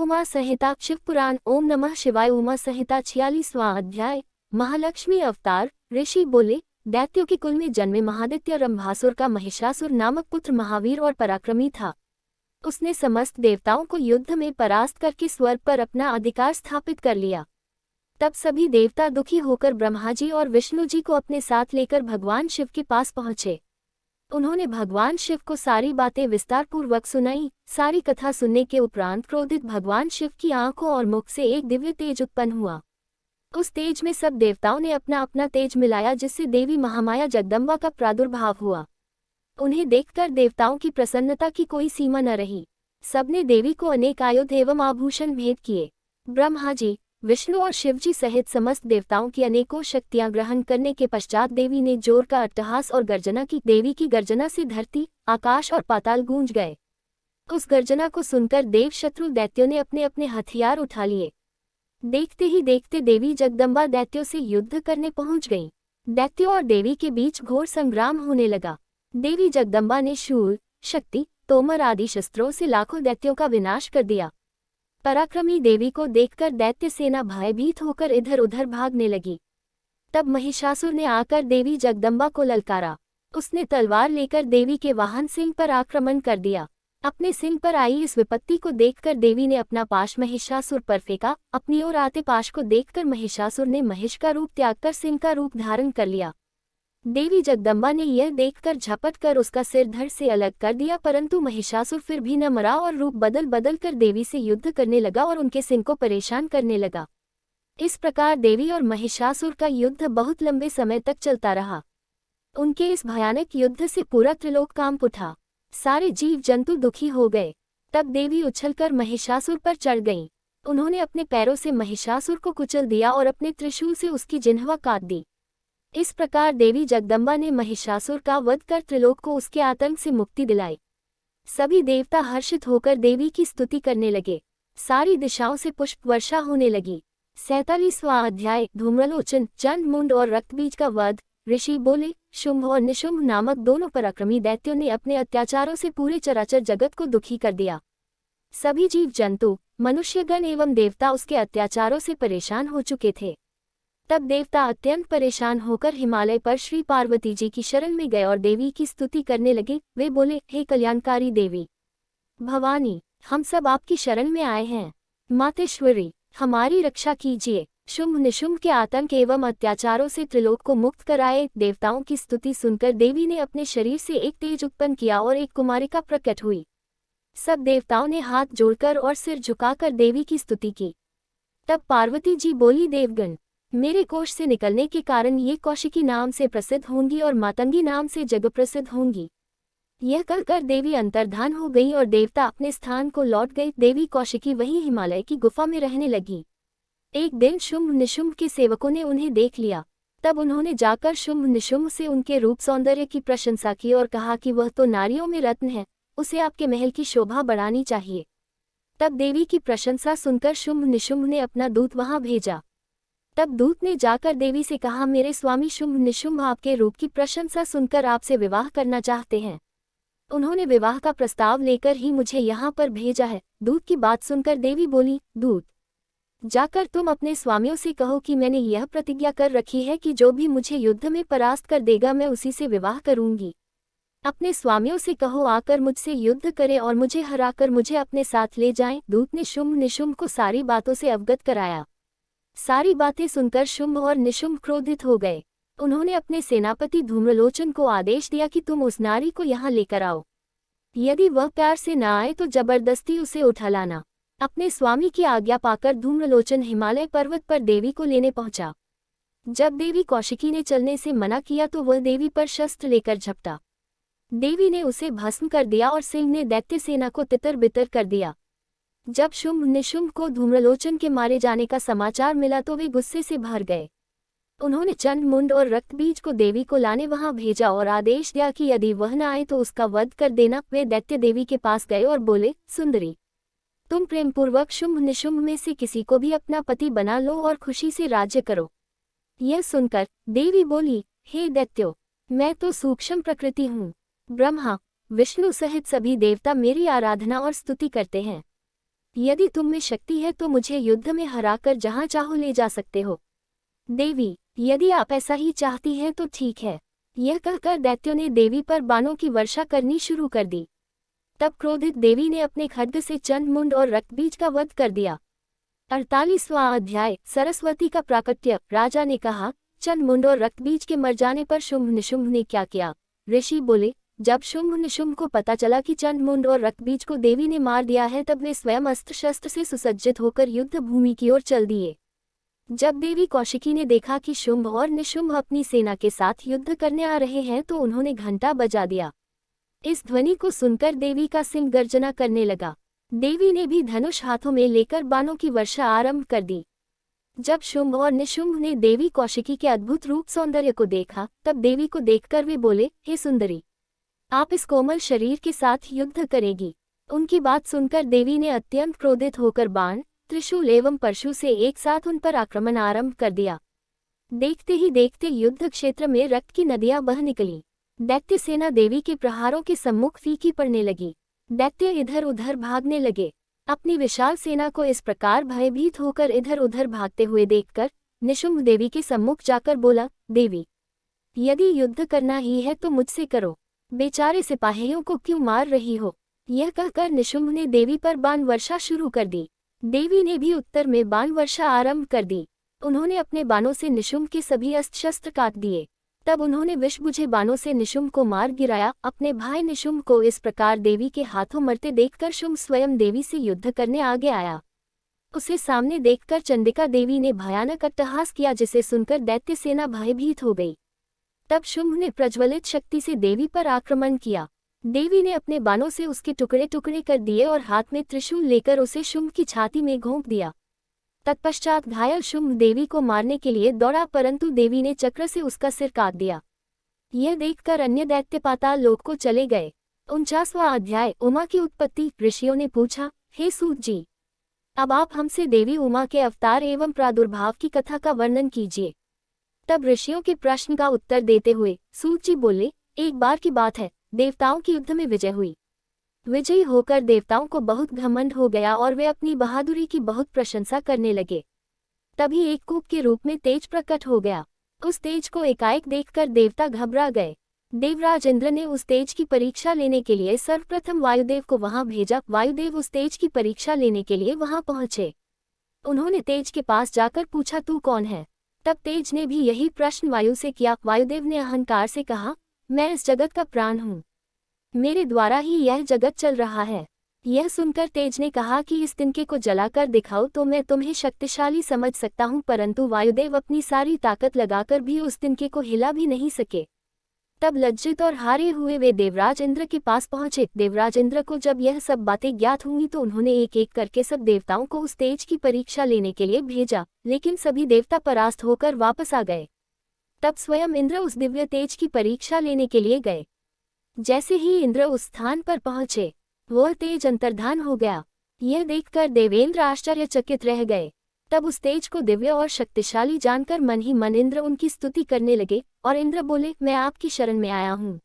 उमा संहिता शिव पुराण। ओम नमः शिवाय। उमा संहिता 46वां अध्याय। महालक्ष्मी अवतार। ऋषि बोले, दैत्यों के कुल में जन्मे महादित्य रंभासुर का महिषासुर नामक पुत्र महावीर और पराक्रमी था। उसने समस्त देवताओं को युद्ध में परास्त करके स्वर्ग पर अपना अधिकार स्थापित कर लिया। तब सभी देवता दुखी होकर ब्रह्मा जी और विष्णु जी को अपने साथ लेकर भगवान शिव के पास पहुंचे। उन्होंने भगवान शिव को सारी बातें विस्तार पूर्वक सुनाई। सारी कथा सुनने के उपरांत क्रोधित भगवान शिव की आंखों और मुख से एक दिव्य तेज उत्पन्न हुआ। उस तेज में सब देवताओं ने अपना अपना तेज मिलाया, जिससे देवी महामाया जगदम्बा का प्रादुर्भाव हुआ। उन्हें देखकर देवताओं की प्रसन्नता की कोई सीमा न रही। सबने देवी को अनेक आयुध एवं आभूषण भेंट किए। ब्रह्मा जी, विष्णु और शिवजी सहित समस्त देवताओं की अनेकों शक्तियां ग्रहण करने के पश्चात देवी ने जोर का अट्टहास और गर्जना की। देवी की गर्जना से धरती, आकाश और पाताल गूंज गए। उस गर्जना को सुनकर देव शत्रु दैत्यों ने अपने अपने हथियार उठा लिए। देखते ही देखते देवी जगदम्बा दैत्यों से युद्ध करने पहुंच गईं। दैत्यों और देवी के बीच घोर संग्राम होने लगा। देवी जगदम्बा ने शूल, शक्ति, तोमर आदि शस्त्रों से लाखों दैत्यों का विनाश कर दिया। पराक्रमी देवी को देखकर दैत्य सेना भयभीत होकर इधर उधर भागने लगी। तब महिषासुर ने आकर देवी जगदम्बा को ललकारा। उसने तलवार लेकर देवी के वाहन सिंह पर आक्रमण कर दिया। अपने सिंह पर आई इस विपत्ति को देखकर देवी ने अपना पाश महिषासुर पर फेंका। अपनी ओर आते पाश को देखकर महिषासुर ने महिष का रूप त्याग कर सिंह का रूप धारण कर लिया। देवी जगदम्बा ने यह देखकर झपट कर उसका सिर धड़ से अलग कर दिया, परंतु महिषासुर फिर भी न मरा और रूप बदल बदल कर देवी से युद्ध करने लगा और उनके सिंह को परेशान करने लगा। इस प्रकार देवी और महिषासुर का युद्ध बहुत लंबे समय तक चलता रहा। उनके इस भयानक युद्ध से पूरा त्रिलोक कांप उठा। सारे जीव जंतु दुखी हो गए। तब देवी उछलकर महिषासुर पर चढ़ गईं। उन्होंने अपने पैरों से महिषासुर को कुचल दिया और अपने त्रिशूल से उसकी जिह्वा काट दी। इस प्रकार देवी जगदम्बा ने महिषासुर का वध कर त्रिलोक को उसके आतंक से मुक्ति दिलाई। सभी देवता हर्षित होकर देवी की स्तुति करने लगे। सारी दिशाओं से पुष्प वर्षा होने लगी। 47वां अध्याय। धूम्रलोचन, चंद्रमुंड और रक्तबीज का वध। ऋषि बोले, शुंभ और निशुंभ नामक दोनों पराक्रमी दैत्यों ने अपने अत्याचारों से पूरे चराचर जगत को दुखी कर दिया। सभी जीव जंतु, मनुष्यगण एवं देवता उसके अत्याचारों से परेशान हो चुके थे। तब देवता अत्यंत परेशान होकर हिमालय पर श्री पार्वती जी की शरण में गए और देवी की स्तुति करने लगे। वे बोले, हे कल्याणकारी देवी भवानी, हम सब आपकी शरण में आए हैं। मातेश्वरी, हमारी रक्षा कीजिए। शुंभ निशुंभ के आतंक एवं अत्याचारों से त्रिलोक को मुक्त कराए। देवताओं की स्तुति सुनकर देवी ने अपने शरीर से एक तेज उत्पन्न किया और एक कुमारिका प्रकट हुई। सब देवताओं ने हाथ जोड़कर और सिर झुकाकर देवी की स्तुति की। तब पार्वती जी बोली, देवगण, मेरे कोष से निकलने के कारण ये कौशिकी नाम से प्रसिद्ध होंगी और मातंगी नाम से जग प्रसिद्ध होंगी। यह कहकर देवी अंतर्धान हो गई और देवता अपने स्थान को लौट गए। देवी कौशिकी वहीं हिमालय की गुफा में रहने लगी। एक दिन शुंभ निशुंभ के सेवकों ने उन्हें देख लिया। तब उन्होंने जाकर शुंभ निशुंभ से उनके रूप सौंदर्य की प्रशंसा की और कहा कि वह तो नारियों में रत्न है, उसे आपके महल की शोभा बढ़ानी चाहिए। तब देवी की प्रशंसा सुनकर शुंभ निशुंभ ने अपना दूत वहां भेजा। तब दूत ने जाकर देवी से कहा, मेरे स्वामी शुंभ निशुंभ आपके रूप की प्रशंसा सुनकर आपसे विवाह करना चाहते हैं। उन्होंने विवाह का प्रस्ताव लेकर ही मुझे यहाँ पर भेजा है। दूत की बात सुनकर देवी बोली, दूत, जाकर तुम अपने स्वामियों से कहो कि मैंने यह प्रतिज्ञा कर रखी है कि जो भी मुझे युद्ध में परास्त कर देगा मैं उसी से विवाह करूंगी। अपने स्वामियों से कहो आकर मुझसे युद्ध करें और मुझे हराकर मुझे अपने साथ ले जाएं। दूत ने शुंभ निशुंभ को सारी बातों से अवगत कराया। सारी बातें सुनकर शुंभ और निशुंभ क्रोधित हो गए। उन्होंने अपने सेनापति धूम्रलोचन को आदेश दिया कि तुम उस नारी को यहाँ लेकर आओ। यदि वह प्यार से न आए तो जबरदस्ती उसे उठा लाना। अपने स्वामी की आज्ञा पाकर धूम्रलोचन हिमालय पर्वत पर देवी को लेने पहुंचा। जब देवी कौशिकी ने चलने से मना किया तो वह देवी पर शस्त्र लेकर झपटा। देवी ने उसे भस्म कर दिया और सिंह ने दैत्य सेना को तितर बितर कर दिया। जब शुंभ निशुंभ को धूम्रलोचन के मारे जाने का समाचार मिला तो वे गुस्से से भर गए। उन्होंने चंद्रमुंड और रक्तबीज को देवी को लाने वहां भेजा और आदेश दिया कि यदि वह न आए तो उसका वध कर देना। वे दैत्य देवी के पास गए और बोले, सुंदरी, तुम प्रेमपूर्वक शुंभ निशुंभ में से किसी को भी अपना पति बना लो और खुशी से राज्य करो। यह सुनकर देवी बोली, हे दैत्यो, मैं तो सूक्ष्म प्रकृति हूँ। ब्रह्मा, विष्णु सहित सभी देवता मेरी आराधना और स्तुति करते हैं। यदि तुम में शक्ति है तो मुझे युद्ध में हराकर जहां चाहो ले जा सकते हो। देवी, यदि आप ऐसा ही चाहती हैं तो ठीक है। यह कहकर दैत्यों ने देवी पर बाणों की वर्षा करनी शुरू कर दी। तब क्रोधित देवी ने अपने खड्ग से चंद्रमुंड और रक्तबीज का वध कर दिया। 48वां अध्याय, सरस्वती का प्राकट्य। राजा ने कहा, चंद्रमुंड और रक्तबीज के मर जाने पर शुंभ निशुंभ ने क्या किया? ऋषि बोले, जब शुंभ निशुंभ को पता चला कि चंद्रमुंड और रक्तबीज को देवी ने मार दिया है तब वे स्वयं अस्त्र शस्त्र से सुसज्जित होकर युद्ध भूमि की ओर चल दिए। जब देवी कौशिकी ने देखा कि शुंभ और निशुंभ अपनी सेना के साथ युद्ध करने आ रहे हैं तो उन्होंने घंटा बजा दिया। इस ध्वनि को सुनकर देवी का सिंह गर्जना करने लगा। देवी ने भी धनुष हाथों में लेकर बाणों की वर्षा आरंभ कर दी। जब शुंभ और निशुंभ ने देवी कौशिकी के अद्भुत रूप सौंदर्य को देखा तब देवी को देखकर वे बोले, हे सुंदरी, आप इस कोमल शरीर के साथ युद्ध करेगी। उनकी बात सुनकर देवी ने अत्यंत क्रोधित होकर बाण, त्रिशूल एवं परशु से एक साथ उन पर आक्रमण आरंभ कर दिया। देखते ही देखते युद्ध क्षेत्र में रक्त की नदियां बह निकली। दैत्य सेना देवी के प्रहारों के सम्मुख फीकी पड़ने लगी। दैत्य इधर उधर भागने लगे। अपनी विशाल सेना को इस प्रकार भयभीत होकर इधर उधर भागते हुए देखकर निशुंभ देवी के सम्मुख जाकर बोला, देवी, यदि युद्ध करना ही है तो मुझसे करो। बेचारे सिपाहियों को क्यों मार रही हो? यह कहकर निशुंभ ने देवी पर बाण वर्षा शुरू कर दी। देवी ने भी उत्तर में बाण वर्षा आरंभ कर दी। उन्होंने अपने बाणों से निशुंभ के सभी अस्त्र शस्त्र काट दिए। तब उन्होंने विष बुझे बाणों से निशुंभ को मार गिराया। अपने भाई निशुंभ को इस प्रकार देवी के हाथों मरते देखकर शुंभ स्वयं देवी से युद्ध करने आगे आया। उसे सामने देखकर चंडिका देवी ने भयानक अट्टहास किया जिसे सुनकर दैत्य सेना भयभीत हो गई। तब शुंभ ने प्रज्वलित शक्ति से देवी पर आक्रमण किया। देवी ने अपने बाणों से उसके टुकड़े टुकड़े कर दिए और हाथ में त्रिशूल लेकर उसे शुंभ की छाती में घोंप दिया। तत्पश्चात घायल शुंभ देवी को मारने के लिए दौड़ा परंतु देवी ने चक्र से उसका सिर काट दिया। यह देखकर अन्य दैत्य पाताल लोक को चले गए। 49वां अध्याय, उमा की उत्पत्ति। ऋषियों ने पूछा, हे सूत जी, अब आप हमसे देवी उमा के अवतार एवं प्रादुर्भाव की कथा का वर्णन कीजिए। तब ऋषियों के प्रश्न का उत्तर देते हुए सूत जी बोले, एक बार की बात है, देवताओं की युद्ध में विजय हुई। विजयी होकर देवताओं को बहुत घमंड हो गया और वे अपनी बहादुरी की बहुत प्रशंसा करने लगे। तभी एक कूप के रूप में तेज प्रकट हो गया। उस तेज को एकाएक देखकर देवता घबरा गए। देवराज इंद्र ने उस तेज की परीक्षा लेने के लिए सर्वप्रथम वायुदेव को वहां भेजा। वायुदेव उस तेज की परीक्षा लेने के लिए वहां पहुंचे। उन्होंने तेज के पास जाकर पूछा, तू कौन है? तब तेज ने भी यही प्रश्न वायु से किया। वायुदेव ने अहंकार से कहा, मैं इस जगत का प्राण हूँ, मेरे द्वारा ही यह जगत चल रहा है। यह सुनकर तेज ने कहा कि इस तिनके को जलाकर दिखाओ तो मैं तुम्हें शक्तिशाली समझ सकता हूँ, परंतु वायुदेव अपनी सारी ताकत लगाकर भी उस तिनके को हिला भी नहीं सके। तब लज्जित और हारे हुए वे देवराज इंद्र के पास पहुंचे। देवराज इंद्र को जब यह सब बातें ज्ञात हुई तो उन्होंने एक एक करके सब देवताओं को उस तेज की परीक्षा लेने के लिए भेजा, लेकिन सभी देवता परास्त होकर वापस आ गए। तब स्वयं इंद्र उस दिव्य तेज की परीक्षा लेने के लिए गए। जैसे ही इंद्र उस स्थान पर पहुंचे, वह तेज अंतर्धान हो गया। यह देखकर देवेंद्र आश्चर्यचकित रह गए। तब उस तेज को दिव्य और शक्तिशाली जानकर मन ही मन इंद्र उनकी स्तुति करने लगे और इंद्र बोले, मैं आपकी शरण में आया हूँ,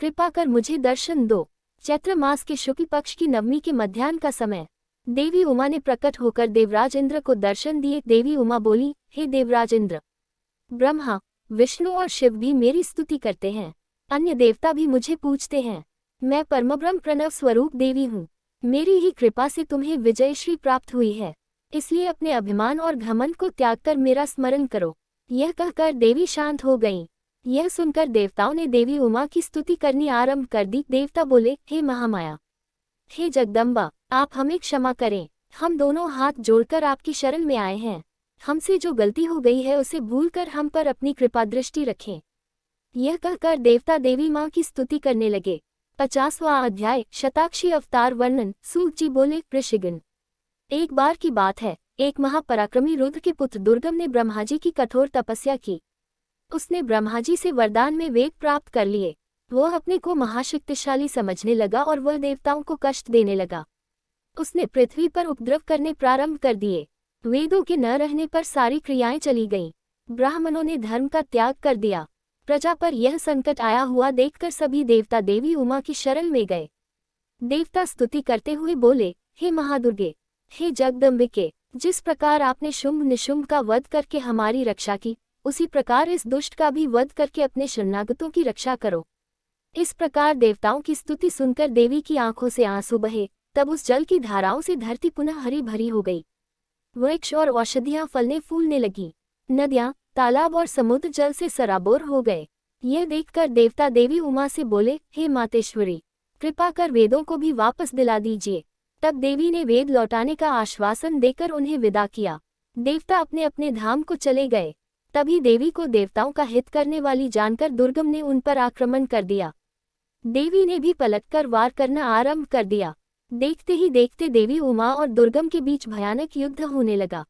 कृपा कर मुझे दर्शन दो। चैत्र मास के शुक्ल पक्ष की नवमी के मध्याह्न का समय देवी उमा ने प्रकट होकर देवराज इंद्र को दर्शन दिए। देवी उमा बोली, हे देवराज इंद्र, ब्रह्मा, विष्णु और शिव भी मेरी स्तुति करते हैं, अन्य देवता भी मुझे पूजते हैं। मैं परमब्रह्म प्रणव स्वरूप देवी हूँ। मेरी ही कृपा से तुम्हें विजयश्री प्राप्त हुई है, इसलिए अपने अभिमान और घमंड को त्याग कर मेरा स्मरण करो। यह कहकर देवी शांत हो गईं। यह सुनकर देवताओं ने देवी उमा की स्तुति करनी आरंभ कर दी। देवता बोले, हे महामाया, हे जगदम्बा, आप हमें क्षमा करें, हम दोनों हाथ जोड़कर आपकी शरण में आए हैं। हमसे जो गलती हो गई है उसे भूलकर हम पर अपनी कृपा दृष्टि रखें। यह कहकर देवता देवी माँ की स्तुति करने लगे। 50वां अध्याय, शताक्षी अवतार वर्णन। सूत जी बोले, ऋषिगण, एक बार की बात है, एक महापराक्रमी रुद्र के पुत्र दुर्गम ने ब्रह्माजी की कठोर तपस्या की। उसने ब्रह्माजी से वरदान में वेद प्राप्त कर लिए। वह अपने को महाशक्तिशाली समझने लगा और वह देवताओं को कष्ट देने लगा। उसने पृथ्वी पर उपद्रव करने प्रारंभ कर दिए। वेदों के न रहने पर सारी क्रियाएं चली गईं। ब्राह्मणों ने धर्म का त्याग कर दिया। प्रजा पर यह संकट आया हुआ देखकर सभी देवता देवी उमा की शरण में गए। देवता स्तुति करते हुए बोले, हे महादुर्गे, हे जगदम्बिके, जिस प्रकार आपने शुंभ निशुंभ का वध करके हमारी रक्षा की, उसी प्रकार इस दुष्ट का भी वध करके अपने शरणागतों की रक्षा करो। इस प्रकार देवताओं की स्तुति सुनकर देवी की आंखों से आंसू बहे। तब उस जल की धाराओं से धरती पुनः हरी भरी हो गई। वृक्ष और औषधियां फलने फूलने लगी। नदियां, तालाब और समुद्र जल से सराबोर हो गए। यह देखकर देवता देवी उमा से बोले, हे मातेश्वरी, कृपा कर वेदों को भी वापस दिला दीजिए। तब देवी ने वेद लौटाने का आश्वासन देकर उन्हें विदा किया। देवता अपने अपने धाम को चले गए। तभी देवी को देवताओं का हित करने वाली जानकर दुर्गम ने उन पर आक्रमण कर दिया। देवी ने भी पलटकर वार करना आरंभ कर दिया। देखते ही देखते देवी उमा और दुर्गम के बीच भयानक युद्ध होने लगा।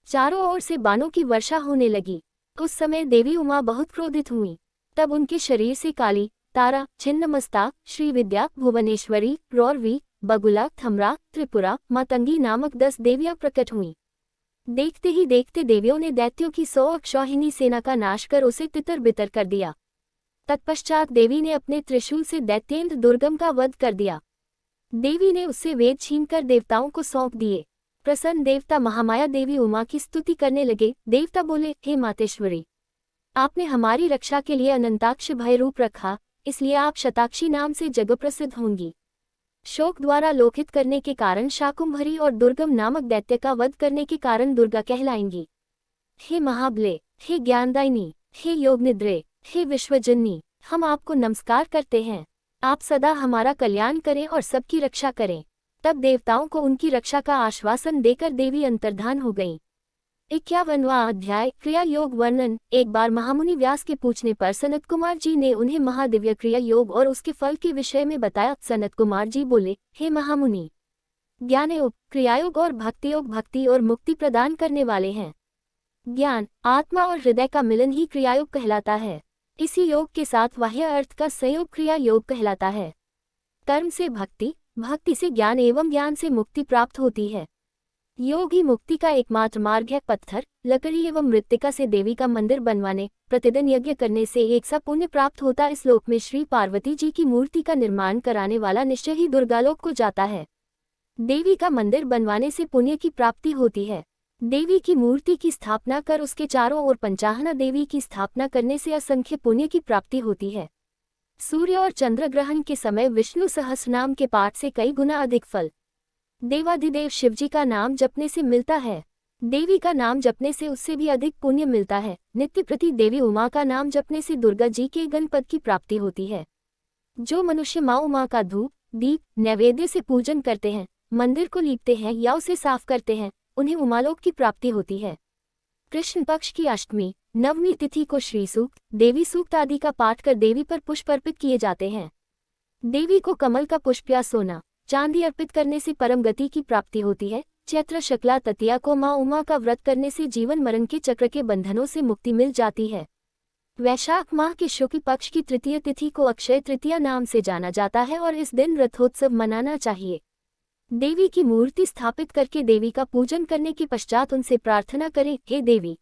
चारों ओर से बाणों की वर्षा होने लगी। उस समय देवी उमा बहुत क्रोधित हुई। तब उनके शरीर से काली, तारा, छिन्नमस्ता, श्रीविद्या, भुवनेश्वरी, रौरवी, बगुला, थमरा, त्रिपुरा, मातंगी नामक 10 देवियां प्रकट हुईं। देखते ही देखते देवियों ने दैत्यों की 100 अक्षौहिणी सेना का नाश कर उसे तितर बितर कर दिया। तत्पश्चात देवी ने अपने त्रिशूल से दैत्येंद्र दुर्गम का वध कर दिया। देवी ने उससे वेद छीनकर देवताओं को सौंप दिए। प्रसन्न देवता महामाया देवी उमा की स्तुति करने लगे। देवता बोले, हे मातेश्वरी, आपने हमारी रक्षा के लिए अनंताक्ष भय रूप रखा, इसलिए आप शताक्षी नाम से जगप्रसिद्ध होंगी। शोक द्वारा लोकित करने के कारण शाकुंभरी और दुर्गम नामक दैत्य का वध करने के कारण दुर्गा कहलाएंगी। हे महाबले, हे ज्ञानदायिनी, हे योगनिद्रे, हे विश्वजननी, हम आपको नमस्कार करते हैं। आप सदा हमारा कल्याण करें और सबकी रक्षा करें। तब देवताओं को उनकी रक्षा का आश्वासन देकर देवी अंतर्धान हो गईं। 51वां अध्याय, क्रिया योग वर्णन। एक बार महामुनि व्यास के पूछने पर सनत कुमार जी ने उन्हें महादिव्य क्रिया योग और उसके फल के विषय में बताया। सनत कुमार जी बोले, हे महामुनि, ज्ञानयोग, क्रियायोग और भक्ति और मुक्ति प्रदान करने वाले हैं। ज्ञान, आत्मा और हृदय का मिलन ही क्रियायोग कहलाता है। इसी योग के साथ बाह्य अर्थ का संयोग क्रिया योग कहलाता है। कर्म से भक्ति, भक्ति से ज्ञान एवं ज्ञान से मुक्ति प्राप्त होती है। योग ही मुक्ति का एकमात्र मार्ग है। पत्थर, लकड़ी एवं मृत्तिका से देवी का मंदिर बनवाने, प्रतिदिन यज्ञ करने से एक सा पुण्य प्राप्त होता। इस लोक में श्री पार्वती जी की मूर्ति का निर्माण कराने वाला निश्चय ही दुर्गालोक को जाता है। देवी का मंदिर बनवाने से पुण्य की प्राप्ति होती है। देवी की मूर्ति की स्थापना कर उसके चारों ओर पंचाहना देवी की स्थापना करने से असंख्य पुण्य की प्राप्ति होती है। सूर्य और चंद्र ग्रहण के समय विष्णु सहस्रनाम के पाठ से कई गुना अधिक फल देवाधिदेव शिवजी का नाम जपने से मिलता है। देवी का नाम जपने से उससे भी अधिक पुण्य मिलता है। नित्य प्रति देवी उमा का नाम जपने से दुर्गा जी के गणपद की प्राप्ति होती है। जो मनुष्य माँ उमा का धूप, दीप, नैवेद्य से पूजन करते हैं, मंदिर को लीपते हैं या उसे साफ करते हैं, उन्हें उमालोक की प्राप्ति होती है। कृष्ण पक्ष की अष्टमी, नवमी तिथि को श्री सूक्त, देवी सूक्त आदि का पाठ कर देवी पर पुष्प अर्पित किए जाते हैं। देवी को कमल का पुष्प या सोना, चांदी अर्पित करने से परम गति की प्राप्ति होती है। चैत्र शुक्ला तृतीया को माँ उमा का व्रत करने से जीवन मरण के चक्र के बंधनों से मुक्ति मिल जाती है। वैशाख माह के शुक्ल पक्ष की तृतीय तिथि को अक्षय तृतीया नाम से जाना जाता है और इस दिन रथोत्सव मनाना चाहिए। देवी की मूर्ति स्थापित करके देवी का पूजन करने के पश्चात उनसे प्रार्थना करें, हे देवी,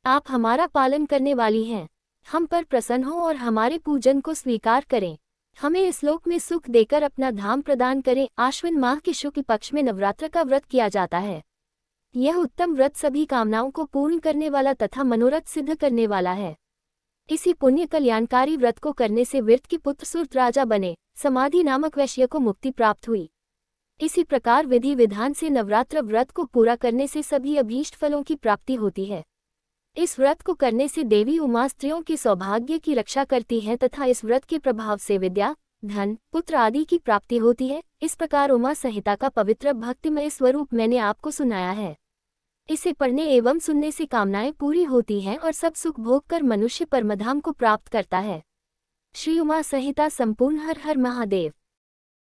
आप हमारा पालन करने वाली हैं, हम पर प्रसन्न हो और हमारे पूजन को स्वीकार करें। हमें इस लोक में सुख देकर अपना धाम प्रदान करें। आश्विन माह के शुक्ल पक्ष में नवरात्र का व्रत किया जाता है। यह उत्तम व्रत सभी कामनाओं को पूर्ण करने वाला तथा मनोरथ सिद्ध करने वाला है। इसी पुण्य कल्याणकारी व्रत को करने से विरत के पुत्र सुरत राजा बने। समाधि नामक वैश्य को मुक्ति प्राप्त हुई। इसी प्रकार विधि विधान से नवरात्र व्रत को पूरा करने से सभी अभीष्ट फलों की प्राप्ति होती है। इस व्रत को करने से देवी उमा स्त्रियों के सौभाग्य की रक्षा करती है तथा इस व्रत के प्रभाव से विद्या, धन, पुत्र आदि की प्राप्ति होती है। इस प्रकार उमा संहिता का पवित्र भक्तिमय स्वरूप मैंने आपको सुनाया है। इसे पढ़ने एवं सुनने से कामनाएं पूरी होती हैं और सब सुख भोग कर मनुष्य परमधाम को प्राप्त करता है। श्री उमा संहिता संपूर्ण। हर हर महादेव।